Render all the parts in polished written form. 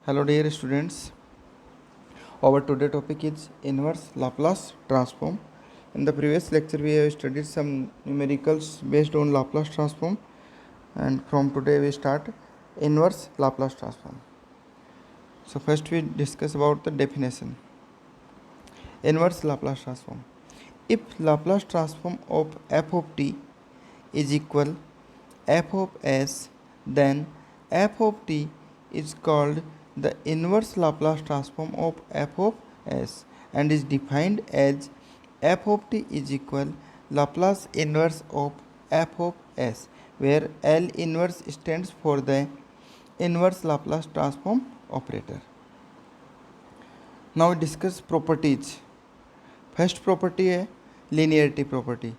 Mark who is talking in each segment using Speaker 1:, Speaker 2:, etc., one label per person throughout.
Speaker 1: Hello dear students, our today topic is inverse Laplace transform. In the previous lecture we have studied some numericals based on Laplace transform, and from today we start inverse Laplace transform. So first we discuss about the definition. Inverse Laplace transform. If Laplace transform of f of t is equal f of s, then f of t is called the inverse Laplace transform of f of s and is defined as f of t is equal Laplace inverse of f of s, where L inverse stands for the inverse Laplace transform operator. Now we discuss properties. First property है linearity property.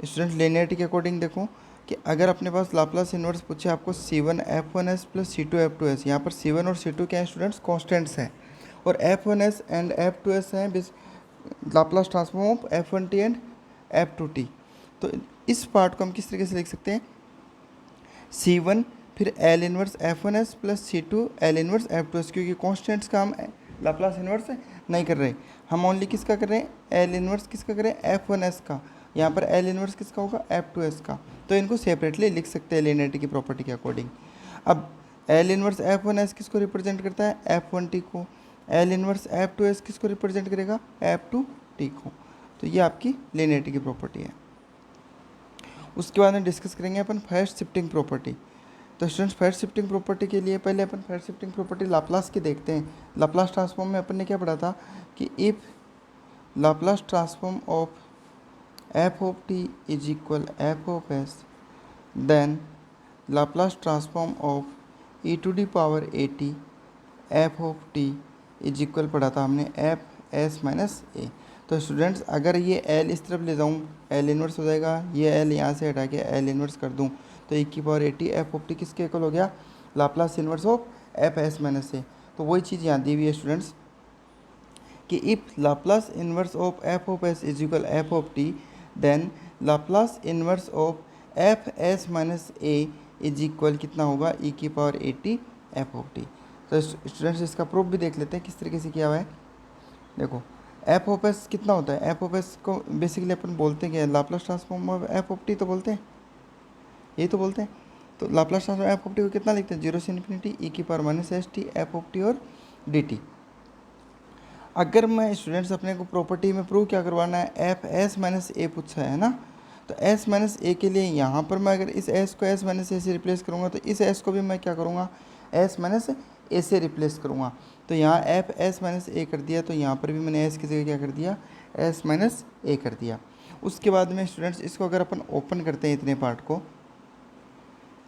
Speaker 1: Student linearity के according देखो कि अगर अपने पास Laplace inverse पूछे आपको C1F1s plus C2F2s, यहाँ पर C1 और C2 क्या है स्टूडेंट्स, कॉन्स्टेंट्स हैं, और F1s एंड F2s हैं Laplace transform of F1t and F2t. तो इस पार्ट को हम किस तरीके से लिख सकते हैं, C1 फिर L inverse F1s plus C2 L inverse F2s, क्योंकि कॉन्स्टेंट्स का हम लाप्लास इन्वर्स नहीं कर रहे, हम ओनली किसका कर रहे हैं, एल इन्वर्स किसका कर रहे हैं, F1s का. यहाँ पर एल इन्वर्स किसका होगा, F2s का. तो इनको सेपरेटली लिख सकते हैं लीनियरिटी की प्रॉपर्टी के अकॉर्डिंग. अब एल इन्वर्स F1s किसको रिप्रेजेंट करता है, F1t को. एल इन्वर्स F2s किसको रिप्रेजेंट करेगा, F2t को. तो ये आपकी लीनियरिटी की प्रॉपर्टी है. उसके बाद में डिस्कस करेंगे अपन फर्स्ट शिफ्टिंग प्रॉपर्टी. तो स्टूडेंट्स फर्स्ट शिफ्टिंग प्रॉपर्टी के लिए पहले अपन फर्स्ट शिफ्टिंग प्रॉपर्टी लाप्लास की देखते हैं. लाप्लास ट्रांसफॉर्म में अपन ने क्या पढ़ा था कि if Laplace transform of F of T is equal F of S, then Laplace transform of E to the power A T F of T is equal पढ़ा था हमने एफ एस माइनस ए. तो students अगर ये L इस तरफ ले जाऊँ एल इन्वर्स हो जाएगा, ये एल यहाँ से हटा के एल इन्वर्स कर दूँ तो e की power A T F of T किसके इक्वल हो गया, Laplace inverse of F S minus A. तो वही चीज़ यहाँ दी हुई है स्टूडेंट्स कि if Laplace inverse of F of S is equal F of T, then Laplace inverse of F S minus A is equal कितना होगा, e की power A T F of T. तो स्टूडेंट्स इसका proof भी देख लेते हैं किस तरीके से किया हुआ है. देखो एफ ऑफ एस कितना होता है, एफ ऑफ एस को बेसिकली अपन बोलते हैं क्या, Laplace transform of F of T तो बोलते हैं, यही तो बोलते हैं. तो Laplace transform F of T को कितना लिखते हैं, 0 से इन्फिनिटी e की power minus S T F of T और डी टी. अगर मैं स्टूडेंट्स अपने को प्रॉपर्टी में प्रूव क्या करवाना है, एफ एस माइनस ए पूछा है ना, तो एस माइनस ए के लिए यहाँ पर मैं अगर इस एस को एस माइनस ए से रिप्लेस करूँगा तो इस एस को भी मैं क्या करूँगा, एस माइनस ए से रिप्लेस करूँगा. तो यहाँ एफ एस माइनस ए कर दिया, तो यहाँ पर भी मैंने एस की जगह क्या कर दिया, एस माइनस ए कर दिया. उसके बाद में स्टूडेंट्स इसको अगर अपन ओपन करते हैं, इतने पार्ट को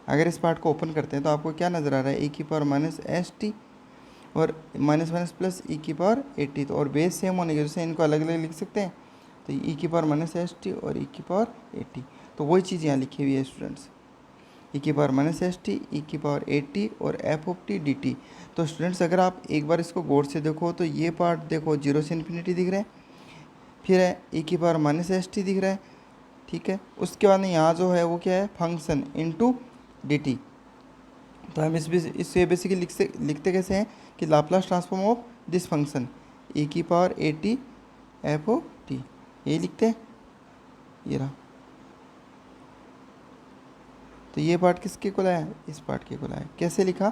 Speaker 1: अगर इस पार्ट को ओपन करते हैं तो आपको क्या नज़र आ रहा है, e की पावर माइनस एस टी और माइनस माइनस प्लस e की पावर ए टी. तो और बेस सेम होने की वजह से इनको अलग अलग लिख सकते हैं. तो e की पावर माइनस एस टी और e की पावर ए टी. तो वही चीज़ यहाँ लिखी हुई है स्टूडेंट्स, e की पावर माइनस एस टी, ई की पावर ए टी और F of T D T. तो स्टूडेंट्स अगर आप एक बार इसको गौर से देखो तो ये पार्ट देखो 0 से इन्फिनिटी दिख रहा है, फिर है e की पावर माइनस एस टी दिख रहा है, ठीक है. उसके बाद में यहाँ जो है वो क्या है, फंक्शन इनटू डी टी. तो हम इससे बेसिकली लिखते कैसे हैं कि Laplace transform of this function e की power A T F O T, यही लिखते हैं, ये रहा. तो ये पार्ट किसके को लाया, इस पार्ट के को लाया. कैसे लिखा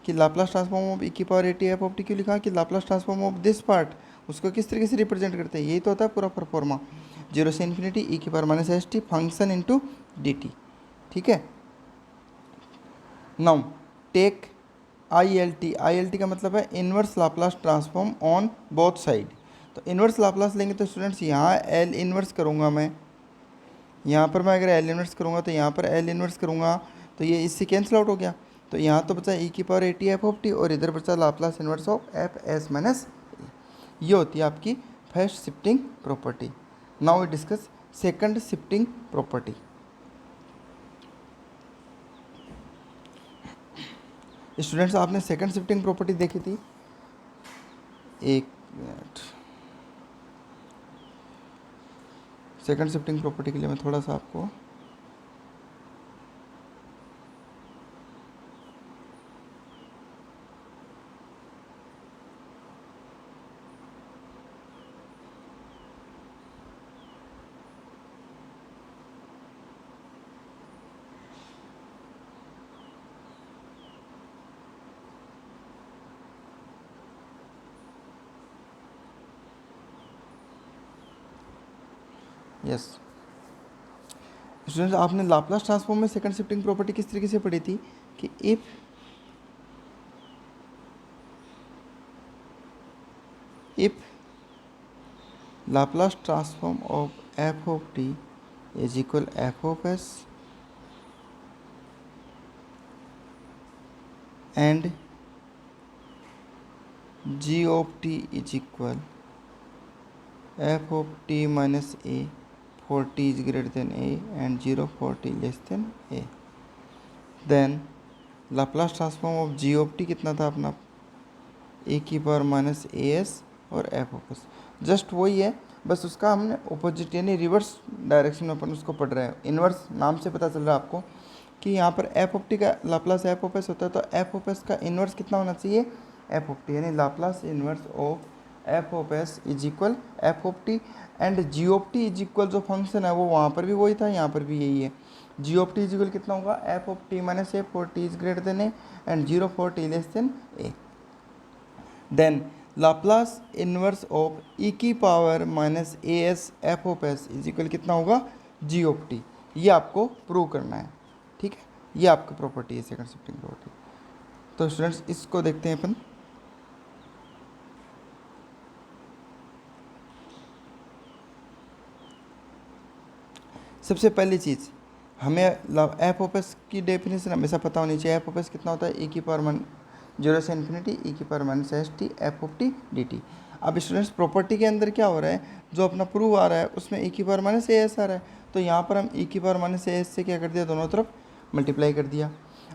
Speaker 1: कि लाप्लास ट्रांसफॉर्म ऑफ e की power A T F of T, क्यों लिखा कि Laplace transform of this part, उसको किस तरीके से रिप्रेजेंट करते हैं, यही तो होता है पूरा परफॉर्मा, 0 से इन्फिनिटी e की power minus S T function into D T. ठीक है. Now take ILT. ILT का मतलब है inverse Laplace transform on both side. तो इन्वर्स लाप्लास लेंगे तो स्टूडेंट्स यहाँ एल इन्वर्स करूँगा मैं, यहाँ पर मैं अगर एल इन्वर्स करूँगा तो यहाँ पर एल इन्वर्स करूँगा तो ये इससे कैंसिल आउट हो गया. तो यहाँ तो बचा e की power A T F of T और इधर बचा Laplace inverse of F S minus. ये होती है आपकी first shifting property. Now we discuss second shifting property. Students आपने सेकंड शिफ्टिंग प्रॉपर्टी देखी थी, एक मिनट, सेकंड शिफ्टिंग प्रॉपर्टी के लिए मैं थोड़ा सा आपको यस स्टूडेंट्स, आपने लाप्लास ट्रांसफॉर्म में सेकंड शिफ्टिंग प्रॉपर्टी किस तरीके से पढ़ी थी कि if Laplace transform of F of T is equal F of S and g of t is equal f of t minus a for t is greater than a and 0 for t less than a, then Laplace transform of g of t कितना था अपना a की power minus A S और f of S, just वही है, बस उसका हमने ऑपोजिट यानी रिवर्स डायरेक्शन में अपन उसको पढ़ रहे हैं। इन्वर्स नाम से पता चल रहा है आपको कि यहाँ पर f ऑफ t का लाप्लास f ऑफ एस होता है, तो f ऑफ एस का इन्वर्स कितना होना चाहिए एफ ऑफ टी, यानी Laplace inverse of F of S is equal F of T and G of T is equal जो फंक्शन है वो वहाँ पर भी वही था, यहाँ पर भी यही है। G of T is equal कितना होगा F of T minus A for T is greater than A and 0 for T less than A. Then Laplace inverse of E की power minus A S F of S is equal कितना होगा जी of T, ये आपको prove करना है। ठीक है, ये आपकी प्रॉपर्टी है सेकंड शिफ्टिंग प्रॉपर्टी। तो स्टूडेंट्स इसको देखते हैं अपन। सबसे पहली चीज़ हमें एफ ऑफ एस की डेफिनेशन हमेशा पता होनी चाहिए। एफ ऑफ एस कितना होता है ए की पावर 0 से इन्फिनिटी ई की power minus S T F of T D T. अब स्टूडेंट्स प्रॉपर्टी के अंदर क्या हो रहा है, जो अपना प्रूव आ रहा है उसमें ई की पावर माइनस ए एस आ रहा है, तो यहाँ पर हम ई की पावर माइनस ए एस से क्या कर दिया, दोनों तरफ मल्टीप्लाई कर दिया।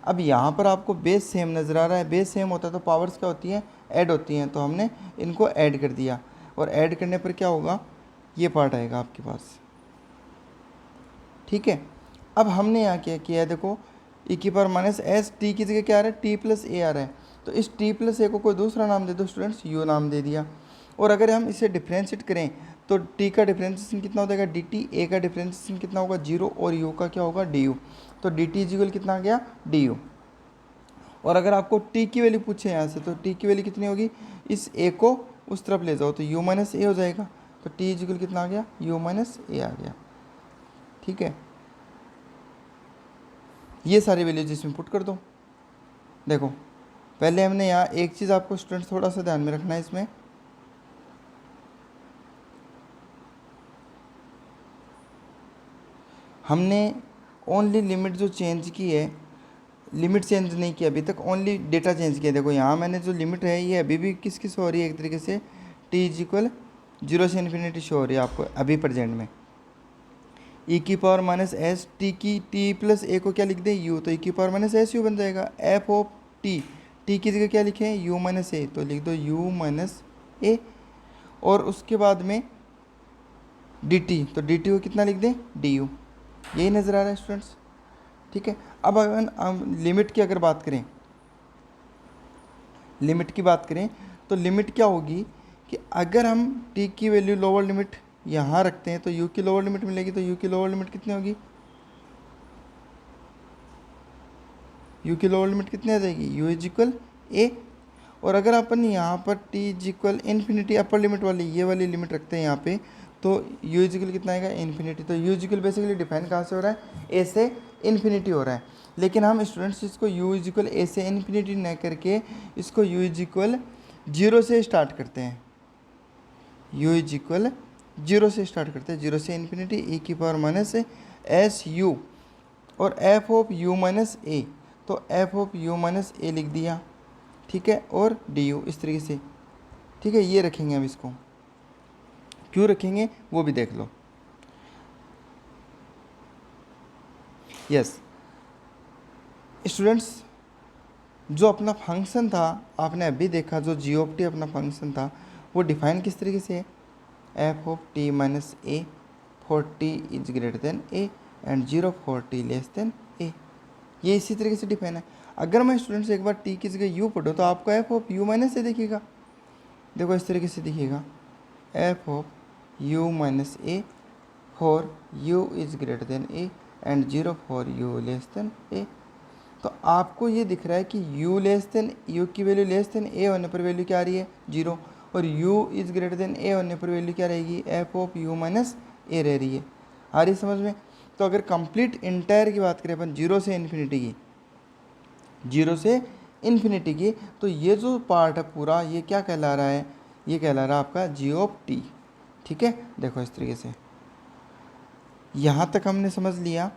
Speaker 1: अब यहाँ पर आपको बेस सेम नज़र आ रहा है, बेस सेम होता है तो पावर्स क्या होती हैं ऐड होती हैं, तो हमने इनको ऐड कर दिया और ऐड करने पर क्या होगा ये पार्ट आएगा आपके पास। ठीक है, अब हमने यहाँ क्या किया है, देखो ई की पावर माइनस एस टी की जगह क्या आ रहा है टी प्लस ए आ रहा है, तो इस टी प्लस ए को कोई दूसरा नाम दे दो स्टूडेंट्स, यू नाम दे दिया। और अगर हम इसे डिफ्रेंशिएट करें तो टी का डिफ्रेंशिएशन कितना हो जाएगा डी टी, ए का डिफ्रेंशिएशन कितना होगा 0 और यू का क्या होगा डी यू, तो डी टी इक्वल कितना आ गया डी यू। और अगर आपको टी की वैल्यू पूछे यहाँ से तो टी की वैल्यू कितनी होगी, इस ए को उस तरफ ले जाओ तो यू माइनस ए हो जाएगा, तो टी इक्वल कितना आ गया यू माइनस ए आ गया। ठीक है, ये सारी वैल्यूज इसमें पुट कर दो। देखो पहले हमने यहाँ एक चीज़ आपको स्टूडेंट्स थोड़ा सा ध्यान में रखना है, इसमें हमने ओनली लिमिट जो चेंज की है, लिमिट चेंज नहीं किया अभी तक, ओनली डेटा चेंज किया। देखो यहाँ मैंने जो लिमिट है ये अभी भी किस किस हो रही है, एक तरीके से टी इज इक्वल 0 से इन्फिनिटी शो हो रही है आपको अभी प्रेजेंट में। ई की पावर माइनस एस टी की टी प्लस ए को क्या लिख दें यू, तो ई की पावर माइनस एस यू बन जाएगा। एफ ऑफ टी, टी की जगह क्या लिखें यू माइनस ए, तो लिख दो यू माइनस ए। और उसके बाद में डी टी, तो डी टी को कितना लिख दें डी यू, यही नज़र आ रहा है स्टूडेंट्स। ठीक है, अब अगर हम लिमिट की अगर बात करें, लिमिट की बात करें तो लिमिट क्या होगी कि अगर हम t की वैल्यू लोअर लिमिट यहाँ रखते हैं तो u की लोअर लिमिट मिलेगी, तो u की लोअर लिमिट कितनी होगी, u की लोअर लिमिट कितनी आ जाएगी u इज इक्वल ए। और अगर अपन यहाँ पर t is equal infinity upper limit वाली ये वाली लिमिट रखते हैं यहाँ पे, तो u इज इक्वल कितना आएगा इन्फिनिटी, तो u is equal basically define कहाँ से हो रहा है a से इन्फिनिटी हो रहा है। लेकिन हम स्टूडेंट्स इसको u इज इक्वल ए से इन्फिनिटी न करके इसको u इज इक्वल 0 से स्टार्ट करते हैं, u इज इक्वल 0 से स्टार्ट करते हैं, 0 से इन्फिनिटी ई की पावर माइनस एस यू और F of U minus A, तो एफ ऑफ यू माइनस ए लिख दिया। ठीक है, और डी यू इस तरीके से। ठीक है, ये रखेंगे हम, इसको क्यों रखेंगे वो भी देख लो। यस स्टूडेंट्स, जो अपना फंक्शन था आपने अभी देखा, जो जी ऑफ टी अपना फंक्शन था वो डिफाइन किस तरीके से है, F of T minus A for T is greater than A and 0 for T less than A, ये इसी तरीके से डिफाइन है। अगर मैं स्टूडेंट्स एक बार टी की जगह यू पढ़ूँ तो आपको F of U minus A दिखेगा, देखो इस तरीके से दिखेगा, F of U minus A for U is greater than A and 0 for U less than A. तो आपको ये दिख रहा है कि u लेस देन यू की वैल्यू लेस देन ए होने पर वैल्यू क्या आ रही है 0, और u is greater than A होने पर वैल्यू क्या रहेगी एफ ऑफ यू माइनस ए रह रही है। आ रही समझ में? तो अगर कंप्लीट इंटायर की बात करें अपन जीरो से इन्फिनिटी की, जीरो से इन्फिनिटी की, तो ये जो पार्ट है पूरा ये क्या कहला रहा है, ये कहला रहा है आपका जी ऑफ टी। ठीक है, देखो इस तरीके से यहाँ तक हमने समझ लिया।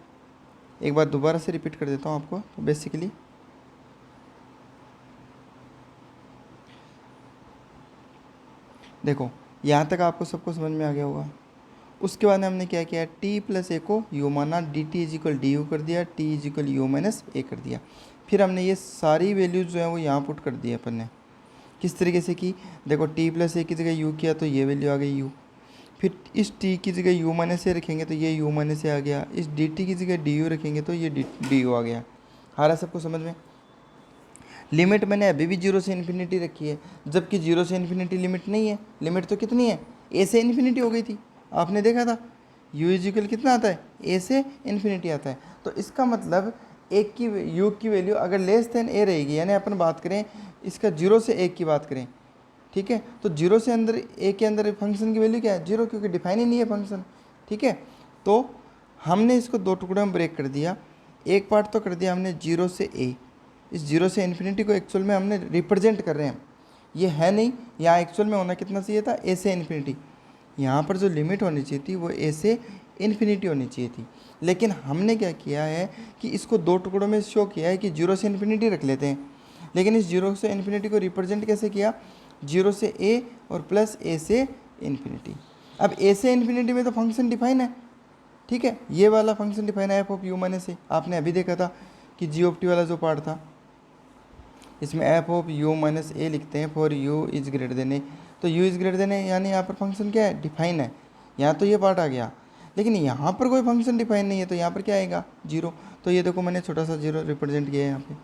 Speaker 1: एक बार दोबारा से रिपीट कर देता हूँ आपको। तो बेसिकली देखो यहाँ तक आपको सबको समझ में आ गया होगा। उसके बाद हमने क्या किया, t प्लस ए को u माना, D T is equal D U कर दिया, t is equal U minus A कर दिया। फिर हमने ये सारी वैल्यूज जो है वो यहाँ पुट कर दी अपन ने। किस तरीके से की, देखो t प्लस ए की जगह u किया तो ये वैल्यू आ गई u, फिर इस t की जगह u माइनस ए रखेंगे तो ये u माइनस ए आ गया, इस dt की जगह du रखेंगे तो ये du आ गया। आ रहा सबको समझ में? लिमिट मैंने अभी भी जीरो से इन्फिनिटी रखी है, जबकि जीरो से इन्फिनिटी लिमिट नहीं है। लिमिट तो कितनी है, ए से इन्फिनिटी हो गई थी, आपने देखा था। यू इजिकल कितना आता है, ए से इन्फिनिटी आता है। तो इसका मतलब एक की यू की वैल्यू अगर लेस देन ए रहेगी, यानी अपन बात करें इसका जीरो से एक की बात करें, ठीक है, तो जीरो से अंदर ए के अंदर फंक्शन की वैल्यू क्या है, जीरो, क्योंकि डिफाइन ही नहीं है फंक्शन। ठीक है, तो हमने इसको दो टुकड़ों में ब्रेक कर दिया। एक पार्ट तो कर दिया हमने जीरो से ए, इस जीरो से इन्फिनिटी को एक्चुअल में हमने रिप्रेजेंट कर रहे हैं, ये है नहीं। यहाँ एक्चुअल में होना कितना चाहिए था, ए से इन्फिनिटी। यहाँ पर जो लिमिट होनी चाहिए थी वो ए से इन्फिनिटी होनी चाहिए थी, लेकिन हमने क्या किया है कि इसको दो टुकड़ों में शो किया है कि जीरो से इन्फिनिटी रख लेते हैं। लेकिन इस जीरो से इन्फिनिटी को रिप्रेजेंट कैसे किया, जीरो से ए और प्लस ए से इन्फिनिटी। अब ए से इन्फिनिटी में तो फंक्शन डिफाइन है, ठीक है, ये वाला फंक्शन डिफाइन है एफ ऑफ यू माइनस ए। आपने अभी देखा था कि जी ऑफ टी वाला जो पार्ट था, इसमें F of U minus A लिखते हैं for U is greater than A. तो U is greater than A यानी यहाँ पर फंक्शन क्या है, डिफाइन है। यहाँ तो ये पार्ट आ गया, लेकिन यहाँ पर कोई फंक्शन डिफाइन नहीं है, तो यहाँ पर क्या आएगा, जीरो। तो ये देखो मैंने छोटा सा जीरो रिप्रेजेंट किया है यहाँ पे।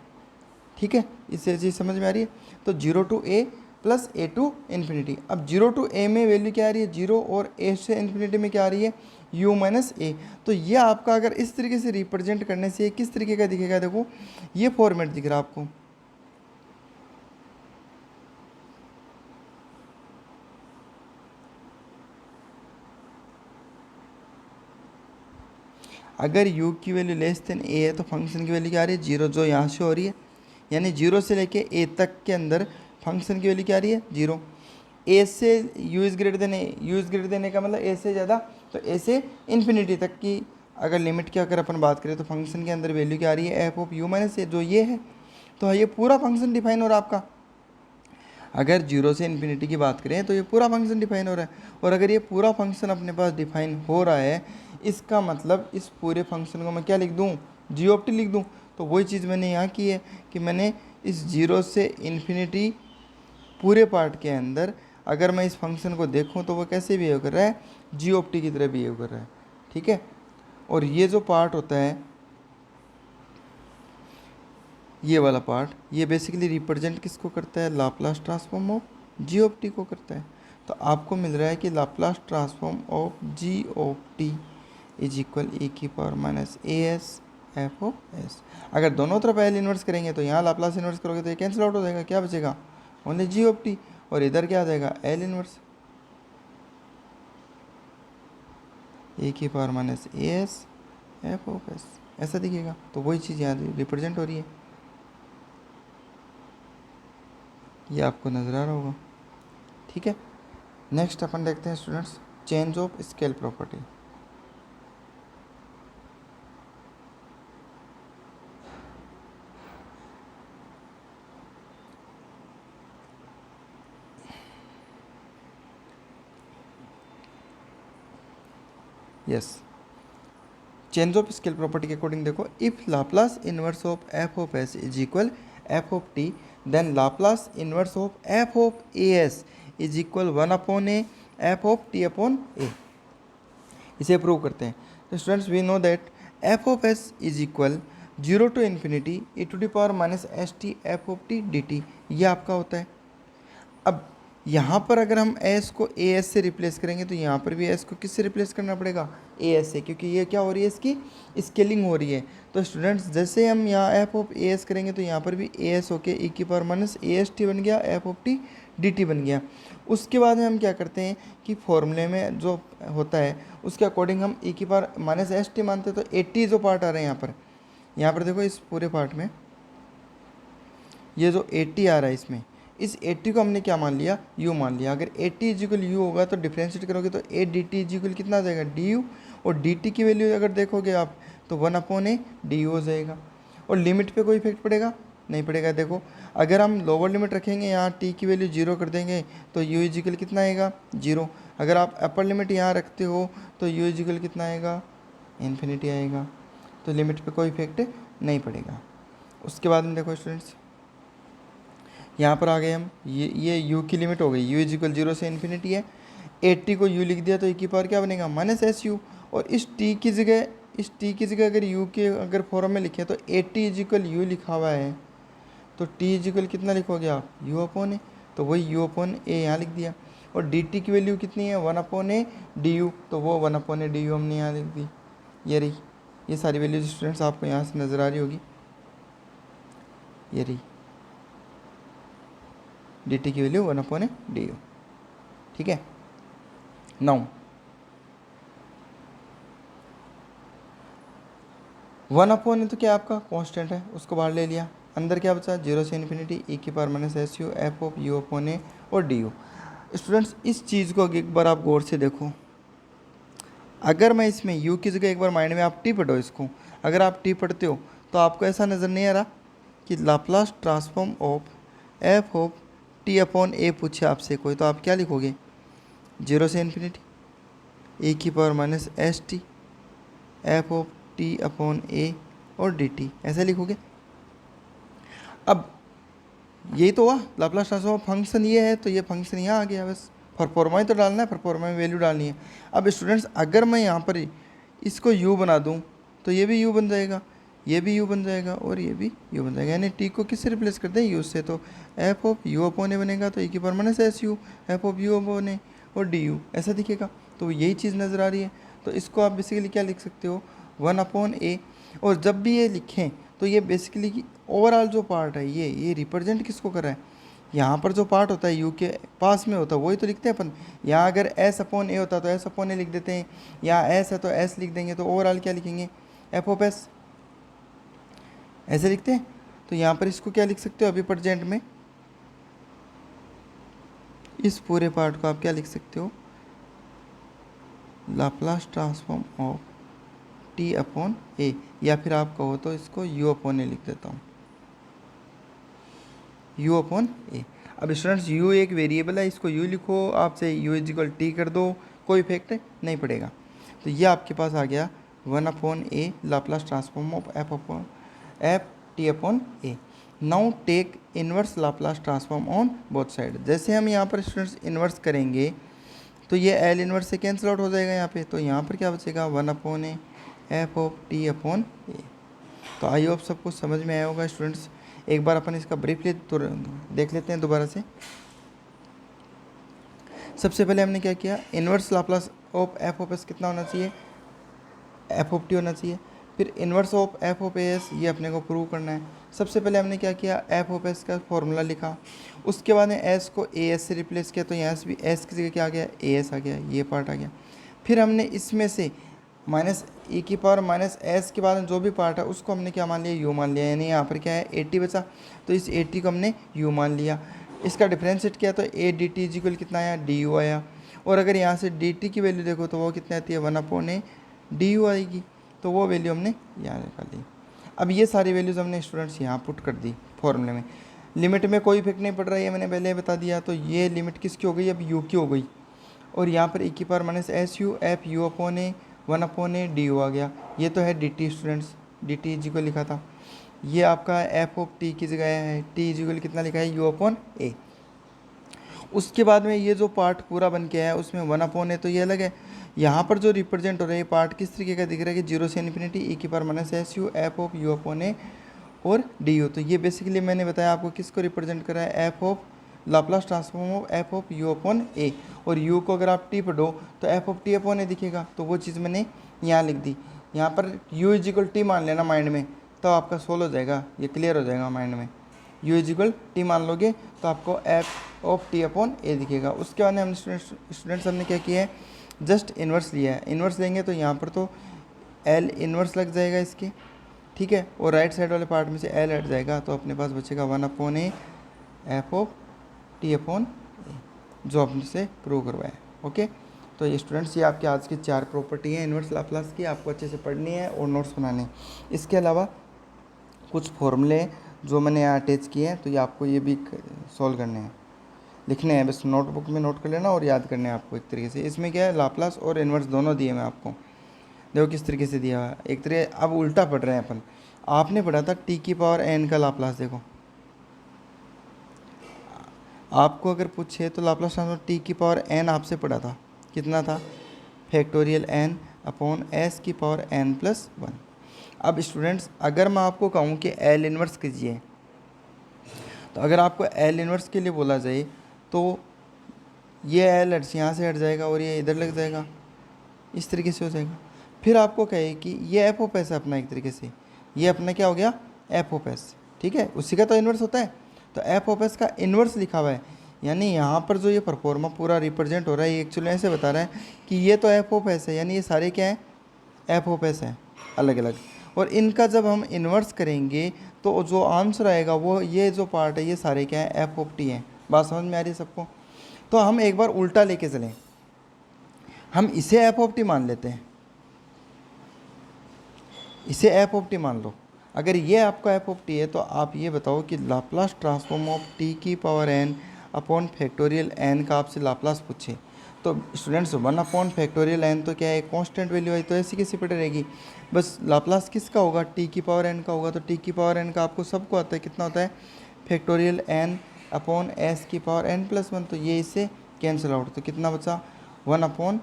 Speaker 1: ठीक है, इससे चीज़ समझ में आ रही है? तो zero to A plus A to infinity. अब जीरो टू ए में वैल्यू क्या आ रही है, जीरो, और ए से इन्फिनिटी में क्या आ रही है, यू माइनस ए। तो ये आपका अगर इस तरीके से रिप्रेजेंट करने से किस तरीके का दिखेगा, देखो ये फॉर्मेट दिख रहा है आपको। अगर u की वैल्यू लेस देन a है तो फंक्शन की वैल्यू क्या आ रही है, जीरो, जो यहाँ से हो रही है। यानी जीरो से लेके a तक के अंदर फंक्शन की वैल्यू क्या आ रही है, जीरो। a से u is greater than a, u is greater than a का मतलब a से ज़्यादा, तो a से इन्फिनिटी तक की अगर लिमिट की अगर अपन बात करें तो फंक्शन के अंदर वैल्यू क्या आ रही है, एफ ऑफ यू माइनस ए, जो ये है। तो ये पूरा फंक्शन डिफाइन हो रहा है आपका। अगर जीरो से इन्फिनिटी की बात करें तो ये पूरा फंक्शन डिफाइन हो रहा है। और अगर ये पूरा फंक्शन अपने पास डिफाइन हो रहा है, इसका मतलब इस पूरे फंक्शन को मैं क्या लिख दूँ, जी ऑफ टी लिख दूँ। तो वही चीज़ मैंने यहाँ की है कि मैंने इस जीरो से इन्फिनिटी पूरे पार्ट के अंदर अगर मैं इस फंक्शन को देखूँ तो वो कैसे बिहेव कर रहा है, जी ऑफ टी की तरह बिहेव कर रहा है। ठीक है, और ये जो पार्ट होता है, ये वाला पार्ट, ये बेसिकली रिप्रेजेंट किसको करता है, Laplace transform of G of T को करता है। तो आपको मिल रहा है कि Laplace transform of G of T is equal A की power minus A S F of S. अगर दोनों तरफ एल इन्वर्स करेंगे तो यहाँ लाप्लास इन्वर्स करोगे तो ये कैंसिल आउट हो जाएगा, क्या बचेगा, ओनली जी ऑफ टी, और इधर क्या आ जाएगा, एल इन्वर्स ए की power minus A S F of S, ऐसा दिखेगा। तो वही चीज़ यहाँ रिप्रेजेंट हो रही है, ये आपको नज़र आ रहा होगा। ठीक है, नेक्स्ट अपन देखते हैं students, change of scale property. Yes, change of scale property के अकॉर्डिंग देखो, if Laplace inverse of F of S is equal F of T, then Laplace inverse of F of A S is equal 1 upon A F of T upon A. इसे prove करते हैं। तो students we know that F of S is equal zero to infinity e to the power minus S T F of T D T, ये आपका होता है। अब यहाँ पर अगर हम एस को ए एस से रिप्लेस करेंगे तो यहाँ पर भी एस को किससे रिप्लेस करना पड़ेगा, ए एस से, क्योंकि ये क्या हो रही है, इसकी स्केलिंग हो रही है। तो स्टूडेंट्स जैसे हम यहाँ एफ ऑफ ए एस करेंगे तो यहाँ पर भी ए एस होके ई की power minus A S T बन गया, F of T D T बन गया। उसके बाद में हम क्या करते हैं कि फॉर्मूले में जो होता है उसके अकॉर्डिंग हम ई की पावर माइनस एस टी मानते हैं। तो 80 जो पार्ट आ रहा है यहाँ पर देखो, इस पूरे पार्ट में ये जो 80 आ रहा है इसमें, इस 80 को हमने क्या मान लिया, u मान लिया। अगर 80 इजिकल यू होगा तो डिफ्रेंशिएट करोगे तो ए डी टी इजिकल कितना आ जाएगा, डी यू, और डी टी की वैल्यू अगर देखोगे आप तो 1/a डी यू हो जाएगा। और लिमिट पे कोई इफेक्ट पड़ेगा, नहीं पड़ेगा। देखो अगर हम लोअर लिमिट रखेंगे, यहाँ t की वैल्यू 0 कर देंगे तो u इजिकल कितना आएगा, 0। अगर आप अपर लिमिट यहाँ रखते हो तो u इजिकल कितना आएगा, इन्फिनिटी आएगा। तो लिमिट पे कोई इफेक्ट नहीं पड़ेगा। उसके बाद में देखो स्टूडेंट्स, यहाँ पर आ गए हम, ये u की लिमिट हो गई, u इजिकल 0 से इन्फिनिटी है। 80 को u लिख दिया तो e की पावर क्या बनेगा, माइनस एस यू। और इस t की जगह अगर u के अगर फॉर्म में लिखें तो 80 इजिकल u लिखा हुआ है, तो t इजिकल कितना लिखोगे आप, u अपॉन ए। तो वही u अपॉन ए यहाँ लिख दिया। और dt की वैल्यू कितनी है, 1/a du, तो वो 1/a du हमने यहाँ लिख दी। ये रही, ये सारी वैल्यूज स्टूडेंट्स आपको यहाँ से नज़र आ रही होगी, ये रही dt की वैल्यू 1/a du। ठीक है। नाउ 1/a तो क्या आपका कांस्टेंट है, उसको बाहर ले लिया। अंदर क्या बचा, 0 से इन्फिनिटी ई की power minus S U F of U upon A और डी यू। स्टूडेंट्स इस चीज़ को एक बार आप गौर से देखो, अगर मैं इसमें u की जगह एक बार माइंड में आप t पढ़ो इसको, अगर आप t पढ़ते हो तो आपको ऐसा नज़र नहीं आ रहा कि Laplace transform of F of T upon A पूछे आपसे कोई, तो आप क्या लिखोगे, 0 से इन्फिनिटी ई की power minus S T F of T upon A और डी टी, ऐसा लिखोगे। अब यही तो हुआ लाप्लास ट्रांसफॉर्म फंक्शन ये है, तो ये फंक्शन यहाँ आ गया, बस परफॉर्मा ही तो डालना है, परफॉर्मा में वैल्यू डालनी है। अब स्टूडेंट्स अगर मैं यहाँ पर इसको u बना दूँ तो ये भी u बन जाएगा, ये भी u बन जाएगा और ये भी u बन जाएगा। यानी t को किससे रिप्लेस करते हैं, u से, तो f of u upon A बनेगा, तो e की power minus S U F of u upon A और डी यू, ऐसा दिखेगा। तो यही चीज़ नज़र आ रही है। तो इसको आप बेसिकली क्या लिख सकते हो, 1/a। और जब भी ये लिखें तो ये बेसिकली ओवरऑल जो पार्ट है ये रिप्रेजेंट किसको कर रहा है, यहाँ पर जो पार्ट होता है यू के पास में होता है वही तो लिखते हैं अपन। यहाँ अगर एस अपॉन ए होता है तो एस अपॉन ए लिख देते हैं, यहाँ एस है तो एस लिख देंगे, तो ओवरऑल क्या लिखेंगे, एफ ऑफ एस, ऐसे लिखते हैं। तो यहाँ पर इसको क्या लिख सकते हो अभी प्रेजेंट में, इस पूरे पार्ट को आप क्या लिख सकते हो, Laplace transform of T upon A, या फिर आप कहो तो इसको यू अपॉन ए लिख देता हूँ, u अपॉन ए। अब स्टूडेंट्स u एक वेरिएबल है, इसको u लिखो, आपसे u इजिकल टी कर दो, कोई इफेक्ट नहीं पड़ेगा। तो ये आपके पास आ गया 1/a Laplace transform of F upon F T upon A. Now take inverse Laplace transform on both side. जैसे हम यहाँ पर स्टूडेंट्स इनवर्स करेंगे तो ये एल इनवर्स से कैंसिल आउट हो जाएगा यहाँ पे, तो यहाँ पर क्या बचेगा, 1/a F of T upon A. तो आई होप सब कुछ समझ में आया होगा स्टूडेंट्स। एक बार अपन इसका ब्रीफली देख लेते हैं दोबारा से। सबसे पहले हमने क्या किया, inverse Laplace of F of S कितना होना चाहिए, एफ ऑफ टी होना चाहिए। फिर inverse of F of S ये अपने को प्रूव करना है। सबसे पहले हमने क्या किया, एफ ऑफ एस का फॉर्मूला लिखा, उसके बाद में एस को ए एस से रिप्लेस किया, तो यहाँ से भी एस की जगह क्या आ गया, ए एस आ गया, ये पार्ट आ गया। फिर हमने इसमें से माइनस ई की पावर माइनस एस के बाद जो भी पार्ट है उसको हमने क्या मान लिया, यू मान लिया। यानी यहाँ पर क्या है, 80 बचा, तो इस 80 को हमने यू मान लिया। इसका डिफ्रेंशिएट किया तो ए डी टी इजिकल कितना आया, डी यू आया। और अगर यहाँ से डी टी की वैल्यू देखो तो वो कितनी आती है, 1/a डी यू आएगी, तो वो वैल्यू हमने यहाँ निकाल ली। अब ये सारी वैल्यूज़ हमने स्टूडेंट्स यहाँ पुट कर दी फॉर्मूले में। लिमिट में कोई इफेक्ट नहीं पड़ रहा है, ये मैंने पहले बता दिया। तो ये लिमिट किसकी हो गई, अब यू की हो गई। और यहाँ पर ई की power minus S U F U upon A 1/a D U आ गया। ये तो है D T students, D T जी को लिखा था। ये आपका एफ ऑफ टी की जगह है, टी जी को कितना लिखा है, यू अपॉन ए। उसके बाद में ये जो पार्ट पूरा बन के आया उसमें 1/a, तो ये अलग है। यहाँ पर जो रिप्रेजेंट हो रहा है ये पार्ट किस तरीके का दिख रहा है कि 0 से इन्फिनिटी ई की power minus S U F of U upon A और डी यू। तो ये बेसिकली मैंने बताया आपको किसको रिप्रेजेंट कर रहा है, F of Laplace transform of F of U upon A, और यू को अगर आप टी पढ़ो तो F of T upon A दिखेगा, तो वो चीज़ मैंने यहाँ लिख दी। यहाँ पर यू इज इक्वल टी मान लेना माइंड में, तो आपका सोल्व हो जाएगा, ये क्लियर हो जाएगा माइंड में। यू इज इक्वल टी मान लोगे तो आपको F of T upon A दिखेगा। उसके बाद हम स्टूडेंट्स हमने क्या किया है, जस्ट इन्वर्स लिया है। इन्वर्स लेंगे तो यहाँ पर तो एल इन्वर्स लग जाएगा इसके, ठीक है, और राइट साइड वाले पार्ट में से एल हट जाएगा, तो अपने पास बचेगा 1 upon A F of T upon A, जो आपने से प्रूव करवाया। ओके, तो ये स्टूडेंट्स ये आपके आज की 4 प्रॉपर्टी हैं इन्वर्स लाप्लास की, आपको अच्छे से पढ़नी है और नोट्स बनाने हैं। इसके अलावा कुछ फॉर्मूले जो मैंने यहाँ अटैच किए हैं, तो ये आपको ये भी सॉल्व करने हैं, लिखने हैं, बस नोटबुक में नोट कर लेना और याद करने हैं आपको एक तरीके से। इसमें क्या है, लाप्लास और इन्वर्स दोनों दिए मैं आपको, देखो किस तरीके से दिया हुआ है। एक तरीके अब उल्टा पढ़ रहे हैं अपन, आपने पढ़ा था टी की पावर एन का लाप्लास, देखो आपको अगर पूछे तो लाप्लास ट्रांसफॉर्म टी की पावर एन आपसे पढ़ा था, कितना था, फैक्टोरियल एन अपॉन एस की पावर एन प्लस 1। अब स्टूडेंट्स अगर मैं आपको कहूँ कि एल इन्वर्स कीजिए, तो अगर आपको एल इन्वर्स के लिए बोला जाए तो ये एल यहाँ से हट जाएगा और ये इधर लग जाएगा, इस तरीके से हो जाएगा। फिर आपको कहे कि ये एफ ऑफ एस है अपना, एक तरीके से ये अपना क्या हो गया, एफ ऑफ एस, ठीक है, उसी का तो इन्वर्स होता है, तो एफ ऑफ एस का इन्वर्स लिखा हुआ है, यानी यहाँ पर जो ये परफॉर्मा पूरा रिप्रेजेंट हो रहा है, ये एक्चुअली ऐसे बता रहा है कि ये तो एफ ऑफ एस है, यानी ये सारे क्या हैं, एफ ऑफ एस हैं अलग अलग, और इनका जब हम इन्वर्स करेंगे तो जो आंसर आएगा वो ये जो पार्ट है ये सारे क्या है, एफ ऑफ टी हैं। बात समझ में आ रही है सबको? तो हम एक बार उल्टा लेके चलें, हम इसे एफ ऑफ टी मान लेते हैं, इसे एफ ऑफ टी मान लो। अगर ये आपका एफ ऑफ टी है तो आप ये बताओ कि लाप्लास ट्रांसफॉर्म ऑफ टी की power N upon factorial N का आपसे लाप्लास पूछे, तो स्टूडेंट्स 1 अपॉन फैक्टोरियल एन तो क्या है, कांस्टेंट वैल्यू है, तो ऐसी कैसी पड़ी रहेगी, बस लाप्लास किसका होगा, टी की पावर एन का होगा, तो टी की पावर एन का आपको सबको आता है, कितना होता है, फैक्टोरियल एन अपॉन एस की पावर एन प्लस 1, तो ये इससे कैंसिल आउट, तो कितना बचा, 1 अपॉन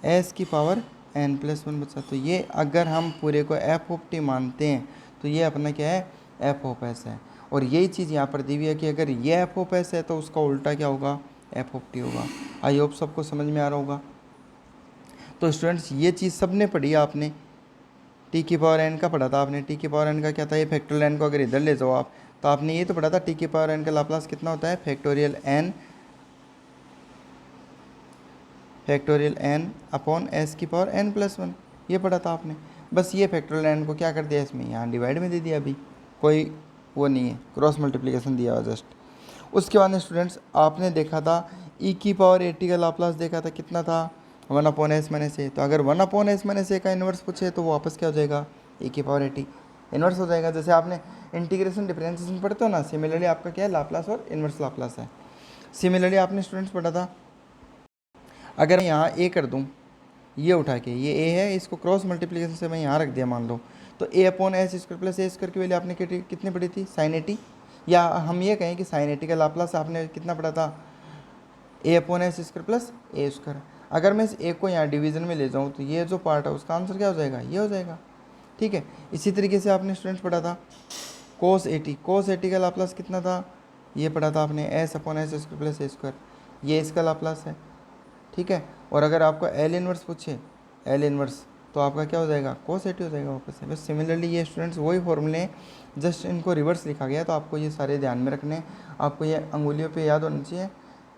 Speaker 1: एस की पावर एन प्लस 1 बचा। तो ये अगर हम पूरे को एफ ऑफ टी मानते हैं तो ये अपना क्या है, एफ ऑफ एस है, और यही चीज़ यहाँ पर दी हुई है कि अगर ये एफ ऑफ एस है तो उसका उल्टा क्या होगा, एफ ऑफ टी होगा। आई होप सबको समझ में आ रहा होगा। तो स्टूडेंट्स ये चीज़ सब ने पढ़ी, आपने टी की पावर एन का पढ़ा था, आपने टी की पावर एन का क्या था, ये फैक्टोरियल एन को अगर इधर ले जाओ आप, तो आपने ये तो पढ़ा था टी की पावर एन का लाप्लास कितना होता है, फैक्टोरियल एन अपॉन एस की पावर एन प्लस 1, ये पढ़ा था आपने। बस ये फैक्टोरियल एन को क्या कर दिया, इसमें यहाँ डिवाइड में दे दिया, अभी कोई वो नहीं है, क्रॉस मल्टीप्लिकेशन दिया हुआ जस्ट। उसके बाद में स्टूडेंट्स आपने देखा था ई की पावर 80 का लाप्लास देखा था, कितना था, 1 अपॉन एस माइनस ए। तो अगर 1 अपॉन एस माइनस ए का इन्वर्स पूछे तो वापस क्या हो जाएगा, ई की पावर 80 इन्वर्स हो जाएगा। जैसे आपने इंटीग्रेशन डिफरेंशिएशन पढ़ते हो ना, सिमिलरली आपका क्या है, लाप्लास और इन्वर्स लाप्लास है। सिमिलरली आपने स्टूडेंट्स पढ़ा था, अगर मैं यहाँ ए कर दूँ, ये उठा के, ये ए है, इसको क्रॉस मल्टीप्लिकेशन से मैं यहाँ रख दिया मान लो, तो ए upon S square plus A square की वैल्यू आपने कितनी पढ़ी थी, साइन 80, या हम ये कहें कि साइन 80 का लाप्लास आपने कितना पढ़ा था, ए upon S square plus A square. अगर मैं इस ए को यहाँ डिवीजन में ले जाऊँ तो ये जो पार्ट है उसका आंसर क्या हो जाएगा, ये हो जाएगा, ठीक है। इसी तरीके से आपने स्टूडेंट्स पढ़ा था कोस 80 का लाप्लास कितना था, ये पढ़ा था आपने, S upon S square plus A square, ये इसका लाप्लास है, ठीक है। और अगर आपको एल इन्वर्स पूछे, एल इन्वर्स, तो आपका क्या हो जाएगा, कोस 80 हो जाएगा वापस से। बस सिमिलरली ये स्टूडेंट्स वही फॉर्मूले, जस्ट इनको रिवर्स लिखा गया, तो आपको ये सारे ध्यान में रखने हैं, आपको ये अंगुलियों पे याद होना चाहिए।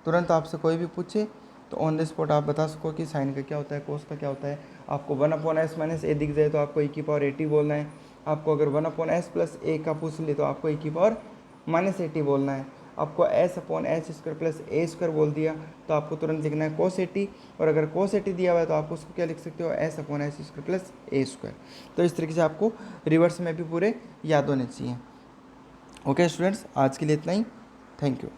Speaker 1: तुरंत आपसे कोई भी पूछे तो ऑन द स्पॉट आप बता सको कि साइन का क्या होता है, कोस का क्या होता है। आपको 1 अपॉन एस माइनस ए दिख जाए तो आपको ए की पावर 80 बोलना है। आपको अगर 1 अपॉन एस प्लस ए का पूछ ले तो आपको ए की पावर माइनस 80 बोलना है। आपको S upon S square plus A square बोल दिया तो आपको तुरंत लिखना है कोस 80, और अगर कोस 80 दिया हुआ है तो आप उसको क्या लिख सकते हो, S upon S square plus A square. तो इस तरीके से आपको रिवर्स में भी पूरे याद होने चाहिए। ओके स्टूडेंट्स, आज के लिए इतना ही, थैंक यू।